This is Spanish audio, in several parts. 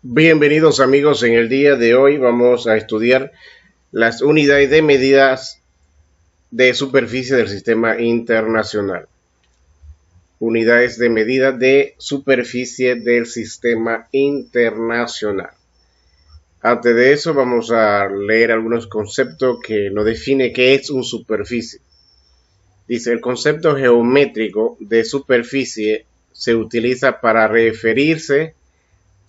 Bienvenidos amigos, en el día de hoy vamos a estudiar las unidades de medidas de superficie del sistema internacional. Unidades de medida de superficie del sistema internacional. Antes de eso vamos a leer algunos conceptos que nos define qué es una superficie. Dice, el concepto geométrico de superficie se utiliza para referirse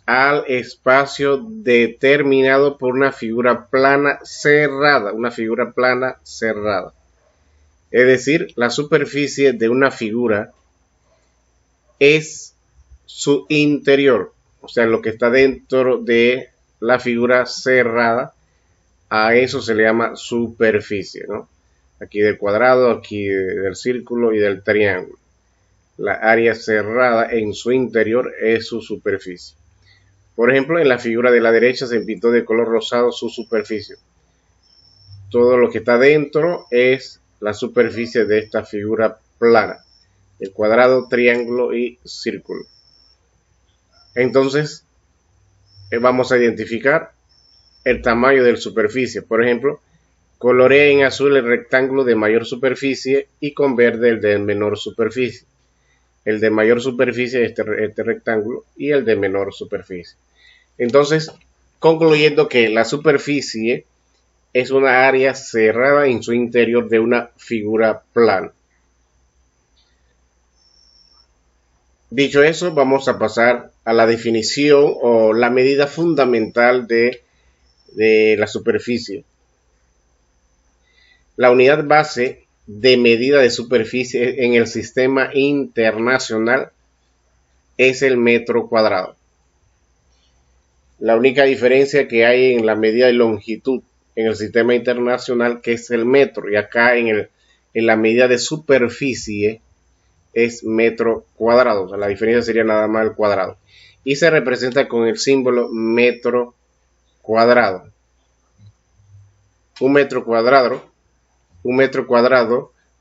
al espacio determinado por una figura plana cerrada, Es decir, la superficie de una figura es su interior, o sea, lo que está dentro de la figura cerrada, a eso se le llama superficie, ¿no? Aquí del cuadrado, aquí del círculo y del triángulo. La área cerrada en su interior es su superficie. Por ejemplo, en la figura de la derecha se pintó de color rosado su superficie. Todo lo que está dentro es la superficie de esta figura plana, el cuadrado, triángulo y círculo. Entonces, vamos a identificar el tamaño de la superficie. Por ejemplo, colorea en azul el rectángulo de mayor superficie y con verde el de menor superficie. El de mayor superficie es este rectángulo y el de menor superficie. Entonces, concluyendo que la superficie es una área cerrada en su interior de una figura plana. Dicho eso, vamos a pasar a la definición o la medida fundamental de la superficie. La unidad base de medida de superficie en el sistema internacional es el metro cuadrado. La única diferencia que hay en la medida de longitud en el sistema internacional, que es el metro, y acá en la medida de superficie es metro cuadrado. O sea, la diferencia sería nada más el cuadrado. Y se representa con el símbolo metro cuadrado. Un metro cuadrado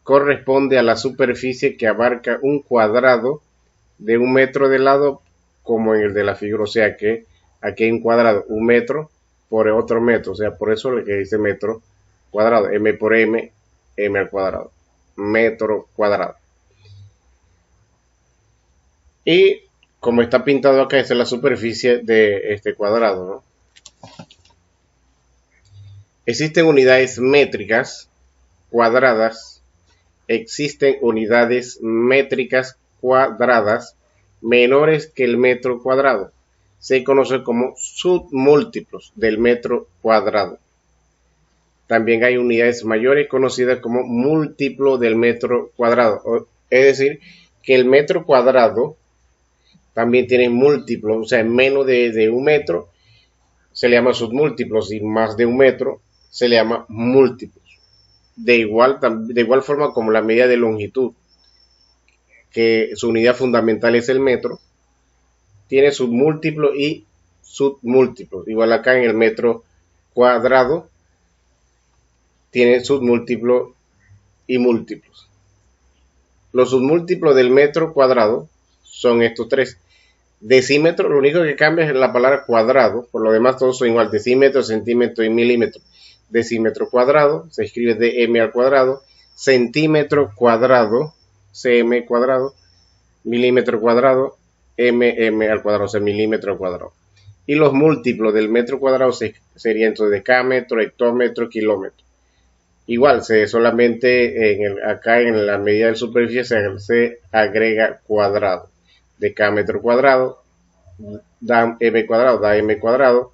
corresponde a la superficie que abarca un cuadrado de 1 metro de lado, como en el de la figura. O sea que aquí hay un cuadrado, 1 metro por otro metro, o sea, por eso le que dice metro cuadrado, m por m, m al cuadrado, metro cuadrado. Y como está pintado acá, esa es la superficie de este cuadrado, ¿no? Existen unidades métricas cuadradas, existen unidades métricas cuadradas menores que el metro cuadrado. Se conoce como submúltiplos del metro cuadrado. También hay unidades mayores conocidas como múltiplo del metro cuadrado. Es decir, que el metro cuadrado también tiene múltiplos, o sea, menos de 1 metro se le llama submúltiplos y más de 1 metro se le llama múltiplos. De igual forma como la medida de longitud, que su unidad fundamental es el metro, tiene submúltiplos y submúltiplos. Igual acá en el metro cuadrado tiene submúltiplos y múltiplos. Los submúltiplos del metro cuadrado son estos tres. Decímetro, lo único que cambia es la palabra cuadrado, por lo demás todos son igual, decímetro, centímetro y milímetro. Decímetro cuadrado se escribe dm al cuadrado, centímetro cuadrado, cm cuadrado, milímetro cuadrado, mm al cuadrado, o sea, milímetro cuadrado. Y los múltiplos del metro cuadrado serían entonces decámetro, hectómetro, kilómetro. Igual, solamente acá en la medida de superficie se agrega cuadrado. Decámetro cuadrado da m cuadrado,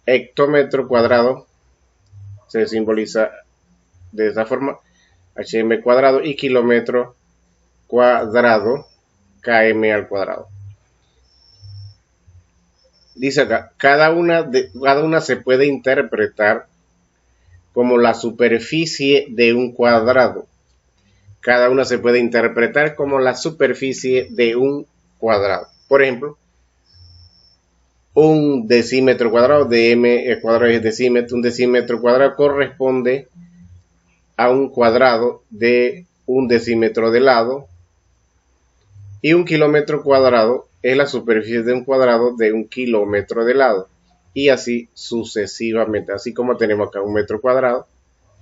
hectómetro cuadrado se simboliza de esta forma, hm cuadrado, y kilómetro cuadrado, km al cuadrado. Dice acá, cada una se puede interpretar como la superficie de un cuadrado. Cada una se puede interpretar como la superficie de un cuadrado. Por ejemplo, un decímetro cuadrado de m cuadrado es decímetro. Un decímetro cuadrado corresponde a un cuadrado de 1 decímetro de lado. Y un kilómetro cuadrado es la superficie de un cuadrado de 1 kilómetro de lado. Y así sucesivamente, así como tenemos acá 1 metro cuadrado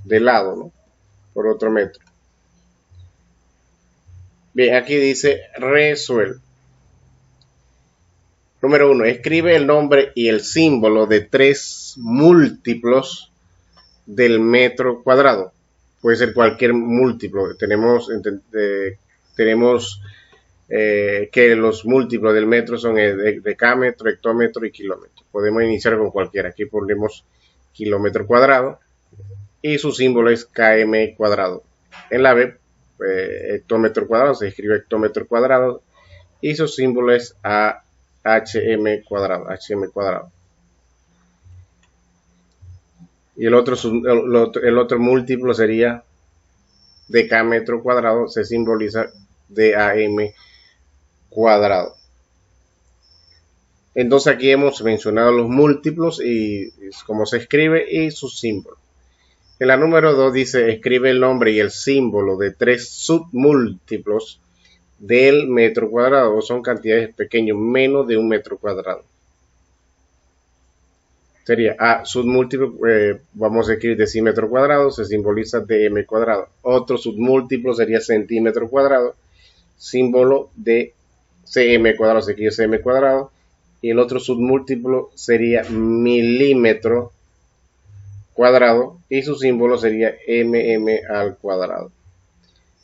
de lado, ¿no? Por otro metro. Bien, aquí dice resuelve. Número 1. Escribe el nombre y el símbolo de 3 múltiplos del metro cuadrado. Puede ser cualquier múltiplo. Tenemos que los múltiplos del metro son decámetro, hectómetro y kilómetro. Podemos iniciar con cualquiera. Aquí ponemos kilómetro cuadrado y su símbolo es km cuadrado. En la B, hectómetro cuadrado, se escribe hectómetro cuadrado y su símbolo es HM cuadrado. Y el otro múltiplo sería decámetro cuadrado, se simboliza DAM cuadrado. Entonces aquí hemos mencionado los múltiplos y cómo se escribe y su símbolo. En la número 2 dice escribe el nombre y el símbolo de 3 submúltiplos del metro cuadrado, o son cantidades pequeñas, menos de 1 metro cuadrado. Sería submúltiplo, vamos a escribir decímetro cuadrado, se simboliza dm cuadrado. Otro submúltiplo sería centímetro cuadrado, símbolo de cm cuadrado, se escribe cm cuadrado. Y el otro submúltiplo sería milímetro cuadrado y su símbolo sería al cuadrado.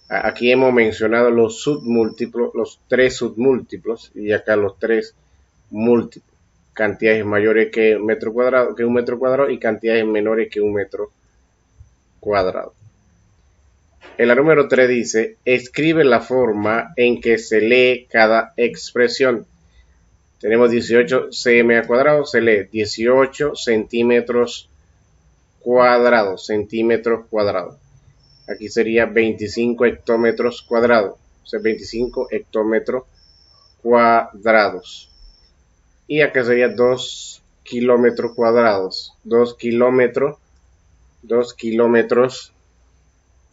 Aquí hemos mencionado los submúltiplos, los 3 submúltiplos y acá los 3 múltiplos. Cantidades mayores que 1 metro cuadrado y cantidades menores que 1 metro cuadrado. En la número 3 dice, escribe la forma en que se lee cada expresión. Tenemos 18 cm al cuadrado, se lee 18 centímetros cuadrados, Aquí sería 25 hectómetros cuadrados, o sea, 25 hectómetros cuadrados. Y acá sería 2 kilómetros cuadrados, 2 kilómetros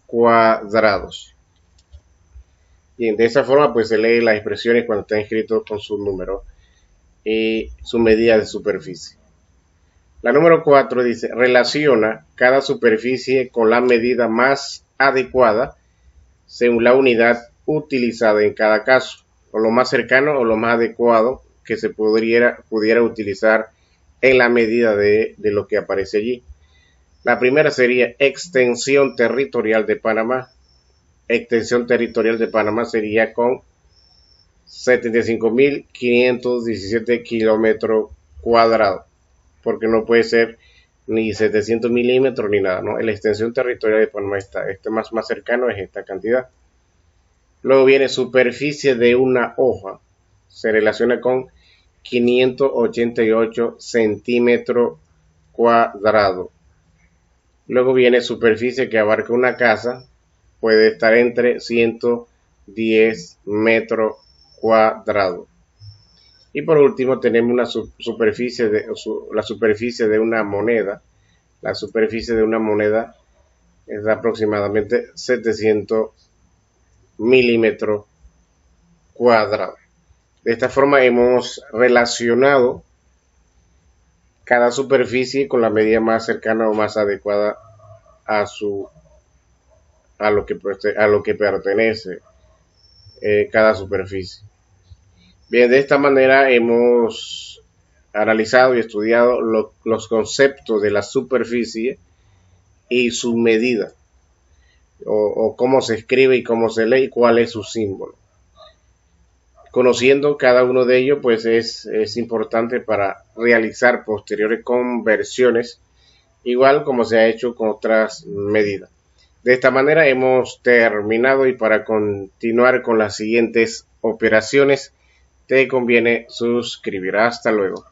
cuadrados. Bien, de esa forma pues se lee las expresiones cuando están escritos con su número y su medida de superficie. La número 4 dice, relaciona cada superficie con la medida más adecuada según la unidad utilizada en cada caso, o lo más cercano o lo más adecuado que se pudiera utilizar en la medida de lo que aparece allí. La primera sería extensión territorial de Panamá. Extensión territorial de Panamá sería con 75.517 kilómetros cuadrados, porque no puede ser ni 700 milímetros ni nada, ¿no? La extensión territorial de Panamá está, más cercano es esta cantidad. Luego viene superficie de una hoja, se relaciona con 588 centímetros cuadrados. Luego viene superficie que abarca una casa, puede estar entre 110 metros cuadrados. Y por último tenemos una la superficie de una moneda. La superficie de una moneda es aproximadamente 700 milímetros cuadrados. De esta forma hemos relacionado cada superficie con la medida más cercana o más adecuada a lo que pertenece cada superficie. Bien, de esta manera hemos analizado y estudiado los conceptos de la superficie y su medida, o cómo se escribe y cómo se lee y cuál es su símbolo. Conociendo cada uno de ellos, pues es importante para realizar posteriores conversiones, igual como se ha hecho con otras medidas. De esta manera hemos terminado y para continuar con las siguientes operaciones, te conviene suscribir. Hasta luego.